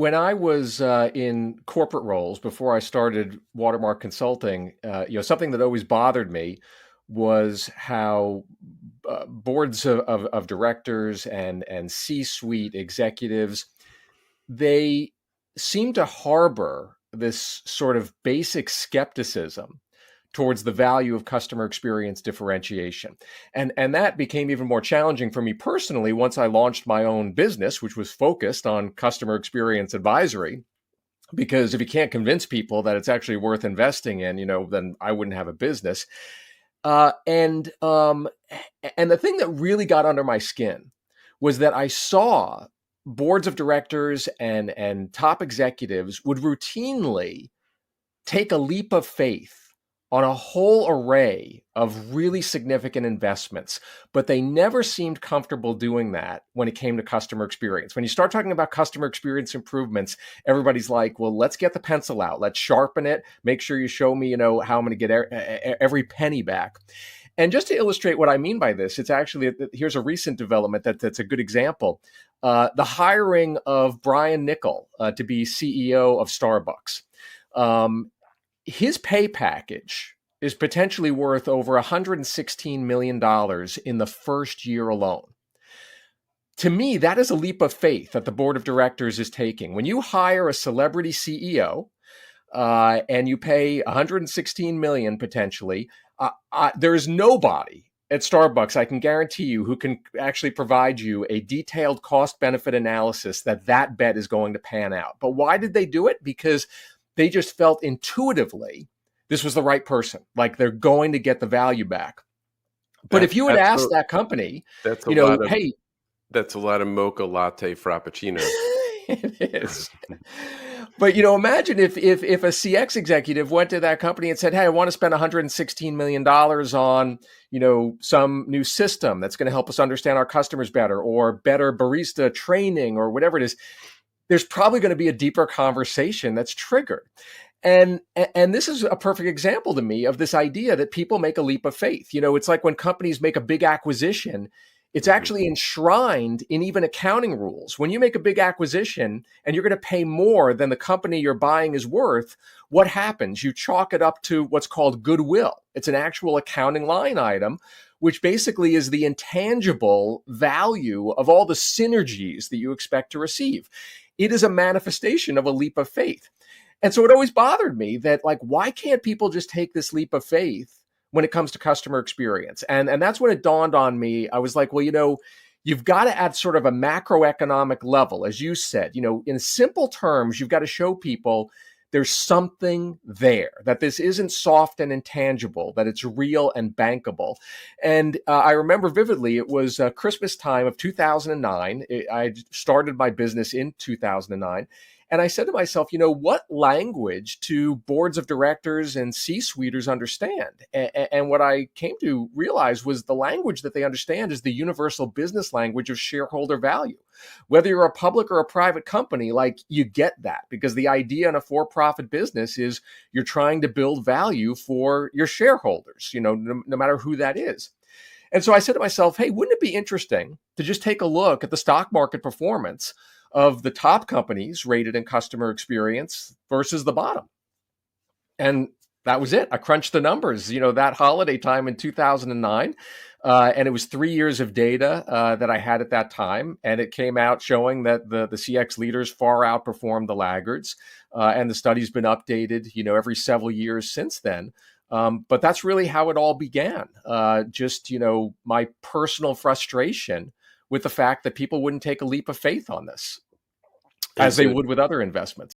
When I was in corporate roles before I started Watermark Consulting, something that always bothered me was how boards of directors and C-suite executives, they seem to harbor this sort of basic skepticism towards the value of customer experience differentiation. And that became even more challenging for me personally once I launched my own business, which was focused on customer experience advisory. Because if you can't convince people that it's actually worth investing in, then I wouldn't have a business. And the thing that really got under my skin was that I saw boards of directors and top executives would routinely take a leap of faith on a whole array of really significant investments, but they never seemed comfortable doing that when it came to customer experience. When you start talking about customer experience improvements, everybody's like, well, let's get the pencil out. Let's sharpen it. Make sure you show me, how I'm going to get every penny back. And just to illustrate what I mean by this, it's actually, here's a recent development that's a good example. The hiring of Brian Niccol to be CEO of Starbucks. His pay package is potentially worth over $116 million in the first year alone. To me, that is a leap of faith that the board of directors is taking. When you hire a celebrity CEO and you pay $116 million potentially, there is nobody at Starbucks, I can guarantee you, who can actually provide you a detailed cost-benefit analysis that bet is going to pan out. But why did they do it? Because they just felt intuitively this was the right person. Like they're going to get the value back. But if you had asked that company, hey, that's a lot of mocha latte frappuccino. It is. But imagine if a CX executive went to that company and said, "Hey, I want to spend $116 million on some new system that's going to help us understand our customers better, or better barista training, or whatever it is." There's probably going to be a deeper conversation that's triggered. And this is a perfect example to me of this idea that people make a leap of faith. It's like when companies make a big acquisition, it's actually enshrined in even accounting rules. When you make a big acquisition and you're going to pay more than the company you're buying is worth, what happens? You chalk it up to what's called goodwill. It's an actual accounting line item, which basically is the intangible value of all the synergies that you expect to receive. It is a manifestation of a leap of faith. And so it always bothered me that, why can't people just take this leap of faith when it comes to customer experience? And that's when it dawned on me. I was like, well, you've got to at sort of a macroeconomic level, as you said, in simple terms, you've got to show people there's something there, that this isn't soft and intangible, that it's real and bankable. And I remember vividly, it was Christmas time of 2009. I started my business in 2009. And I said to myself, what language do boards of directors and C-suiters understand? And what I came to realize was the language that they understand is the universal business language of shareholder value. Whether you're a public or a private company, you get that, because the idea in a for-profit business is you're trying to build value for your shareholders, no matter who that is. And so I said to myself, hey, wouldn't it be interesting to just take a look at the stock market performance of the top companies rated in customer experience versus the bottom? And that was it. I crunched the numbers, that holiday time in 2009. And it was 3 years of data that I had at that time. And it came out showing that the CX leaders far outperformed the laggards. And the study's been updated, every several years since then. But that's really how it all began. Just, my personal frustration with the fact that people wouldn't take a leap of faith on this, as they would with other investments.